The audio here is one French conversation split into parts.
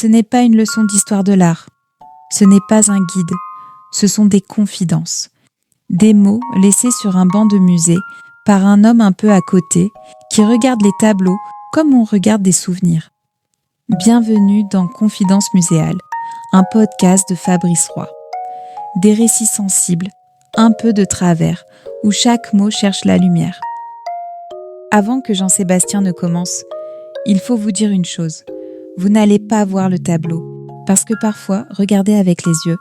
Ce n'est pas une leçon d'histoire de l'art. Ce n'est pas un guide. Ce sont des confidences. Des mots laissés sur un banc de musée par un homme un peu à côté qui regarde les tableaux comme on regarde des souvenirs. Bienvenue dans Confidences muséales, un podcast de Fabrice Roy. Des récits sensibles, un peu de travers, où chaque mot cherche la lumière. Avant que Jean-Sébastien ne commence, il faut vous dire une chose. Vous n'allez pas voir le tableau, parce que parfois, regarder avec les yeux,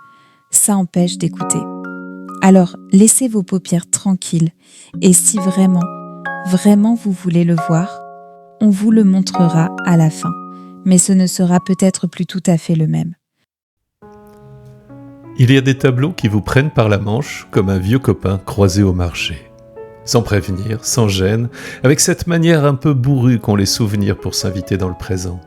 ça empêche d'écouter. Alors, laissez vos paupières tranquilles, et si vraiment vous voulez le voir, on vous le montrera à la fin, mais ce ne sera peut-être plus tout à fait le même. Il y a des tableaux qui vous prennent par la manche comme un vieux copain croisé au marché. Sans prévenir, sans gêne, avec cette manière un peu bourrue qu'ont les souvenirs pour s'inviter dans le présent.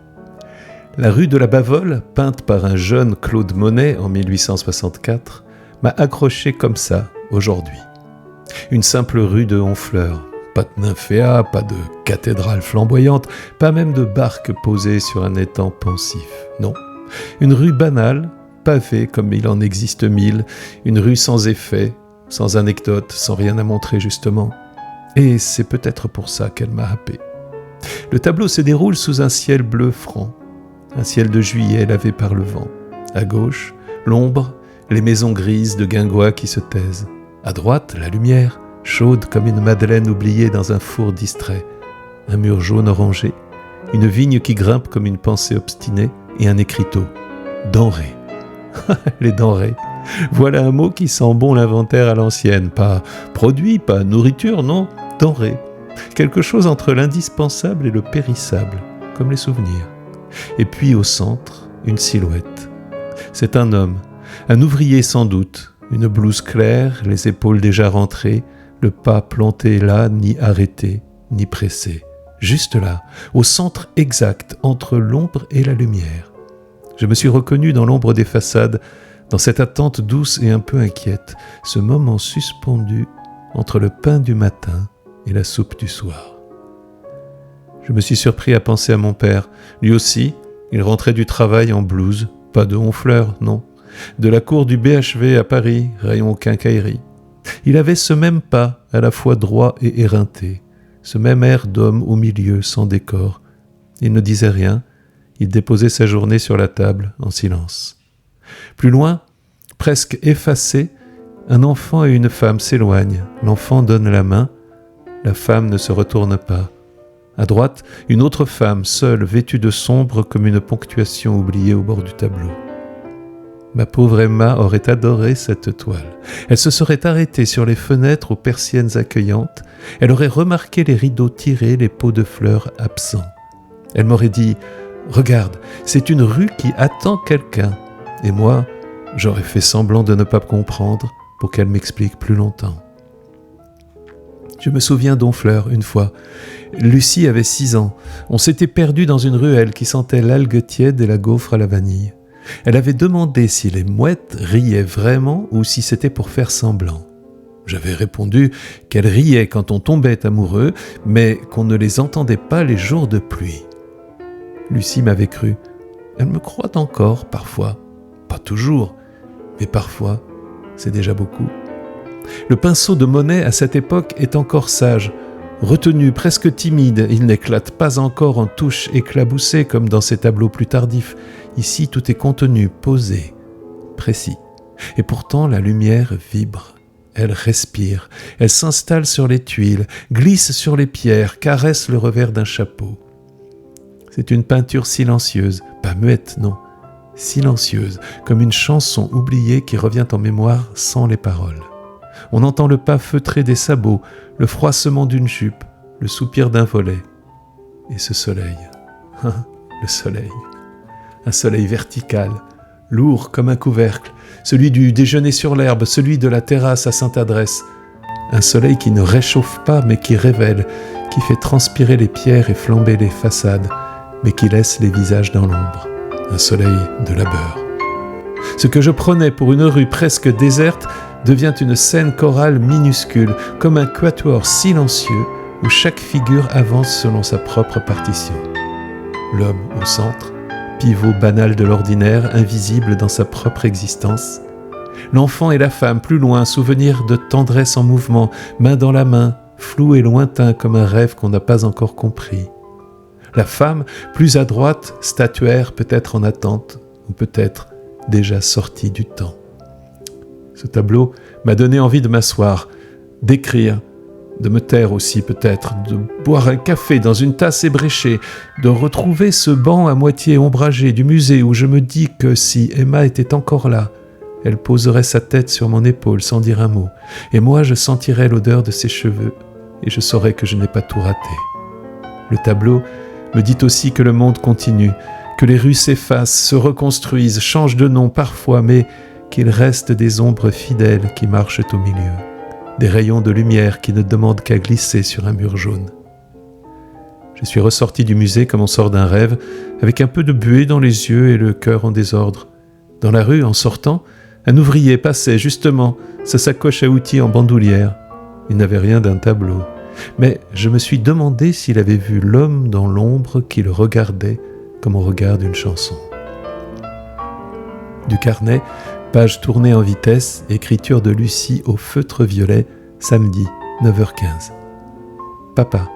La rue de la Bavole, peinte par un jeune Claude Monet en 1864, m'a accroché comme ça aujourd'hui. Une simple rue de Honfleur, pas de nymphéa, pas de cathédrale flamboyante, pas même de barque posée sur un étang pensif. Non, une rue banale, pavée comme il en existe mille, une rue sans effet, sans anecdote, sans rien à montrer justement. Et c'est peut-être pour ça qu'elle m'a happé. Le tableau se déroule sous un ciel bleu franc, un ciel de juillet lavé par le vent. À gauche, l'ombre, les maisons grises de guingois qui se taisent. À droite, la lumière, chaude comme une madeleine oubliée dans un four distrait. Un mur jaune orangé, une vigne qui grimpe comme une pensée obstinée et un écriteau. Denrées. Les denrées. Voilà un mot qui sent bon l'inventaire à l'ancienne. Pas produit, pas nourriture, non, denrées. Quelque chose entre l'indispensable et le périssable, comme les souvenirs. Et puis au centre, une silhouette. C'est un homme, un ouvrier sans doute, une blouse claire, les épaules déjà rentrées, le pas planté là, ni arrêté, ni pressé. Juste là, au centre exact, entre l'ombre et la lumière. Je me suis reconnu dans l'ombre des façades, dans cette attente douce et un peu inquiète, ce moment suspendu entre le pain du matin et la soupe du soir. Je me suis surpris à penser à mon père. Lui aussi, il rentrait du travail en blouse, pas de Honfleur, non, de la cour du BHV à Paris, rayon quincaillerie. Il avait ce même pas, à la fois droit et éreinté, ce même air d'homme au milieu, sans décor. Il ne disait rien, il déposait sa journée sur la table, en silence. Plus loin, presque effacé, un enfant et une femme s'éloignent. L'enfant donne la main, la femme ne se retourne pas. À droite, une autre femme, seule, vêtue de sombre comme une ponctuation oubliée au bord du tableau. Ma pauvre Emma aurait adoré cette toile. Elle se serait arrêtée sur les fenêtres aux persiennes accueillantes. Elle aurait remarqué les rideaux tirés, les pots de fleurs absents. Elle m'aurait dit « Regarde, c'est une rue qui attend quelqu'un. » Et moi, j'aurais fait semblant de ne pas comprendre pour qu'elle m'explique plus longtemps. Je me souviens d'Honfleur, une fois. Lucie avait 6 ans. On s'était perdu dans une ruelle qui sentait l'algue tiède et la gaufre à la vanille. Elle avait demandé si les mouettes riaient vraiment ou si c'était pour faire semblant. J'avais répondu qu'elles riaient quand on tombait amoureux, mais qu'on ne les entendait pas les jours de pluie. Lucie m'avait cru. Elle me croit encore, parfois. Pas toujours, mais parfois, c'est déjà beaucoup. Le pinceau de Monet, à cette époque, est encore sage. Retenu, presque timide, il n'éclate pas encore en touches éclaboussées comme dans ses tableaux plus tardifs. Ici, tout est contenu, posé, précis. Et pourtant, la lumière vibre. Elle respire, elle s'installe sur les tuiles, glisse sur les pierres, caresse le revers d'un chapeau. C'est une peinture silencieuse, pas muette, non, silencieuse, comme une chanson oubliée qui revient en mémoire sans les paroles. On entend le pas feutré des sabots, le froissement d'une jupe, le soupir d'un volet. Et ce soleil, le soleil, un soleil vertical, lourd comme un couvercle, celui du déjeuner sur l'herbe, celui de la terrasse à Sainte-Adresse. Un soleil qui ne réchauffe pas mais qui révèle, qui fait transpirer les pierres et flamber les façades, mais qui laisse les visages dans l'ombre. Un soleil de labeur. Ce que je prenais pour une rue presque déserte devient une scène chorale minuscule, comme un quatuor silencieux où chaque figure avance selon sa propre partition. L'homme au centre, pivot banal de l'ordinaire, invisible dans sa propre existence. L'enfant et la femme, plus loin, souvenir de tendresse en mouvement, main dans la main, flou et lointain comme un rêve qu'on n'a pas encore compris. La femme, plus à droite, statuaire, peut-être en attente, ou peut-être déjà sortie du temps. Ce tableau m'a donné envie de m'asseoir, d'écrire, de me taire aussi peut-être, de boire un café dans une tasse ébréchée, de retrouver ce banc à moitié ombragé du musée où je me dis que si Emma était encore là, elle poserait sa tête sur mon épaule sans dire un mot, et moi je sentirais l'odeur de ses cheveux, et je saurais que je n'ai pas tout raté. Le tableau me dit aussi que le monde continue, que les rues s'effacent, se reconstruisent, changent de nom parfois, mais qu'il reste des ombres fidèles qui marchent au milieu, des rayons de lumière qui ne demandent qu'à glisser sur un mur jaune. Je suis ressorti du musée comme on sort d'un rêve, avec un peu de buée dans les yeux et le cœur en désordre. Dans la rue, en sortant, un ouvrier passait justement, sa sacoche à outils en bandoulière. Il n'avait rien d'un tableau. Mais je me suis demandé s'il avait vu l'homme dans l'ombre qui le regardait comme on regarde une chanson. Du carnet, page tournée en vitesse, écriture de Lucie au feutre violet, samedi, 9h15. Papa,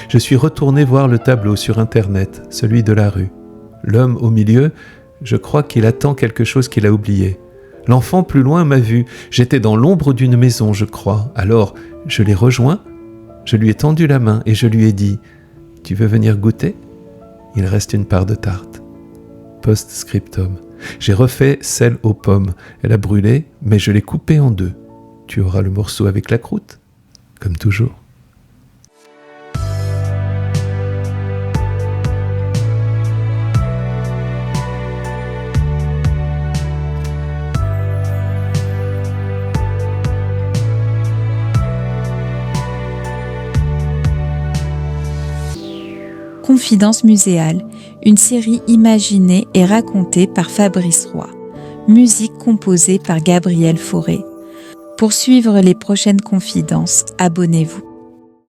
je suis retourné voir le tableau sur Internet, celui de la rue. L'homme au milieu, je crois qu'il attend quelque chose qu'il a oublié. L'enfant plus loin m'a vu. J'étais dans l'ombre d'une maison, je crois. Alors, je l'ai rejoint. Je lui ai tendu la main et je lui ai dit « Tu veux venir goûter ?» Il reste une part de tarte. Post-scriptum. J'ai refait celle aux pommes. Elle a brûlé, mais je l'ai coupée en deux. Tu auras le morceau avec la croûte, comme toujours. Confidence muséale, une série imaginée et racontée par Fabrice Roy. Musique composée par Gabriel Fauré. Pour suivre les prochaines confidences, abonnez-vous.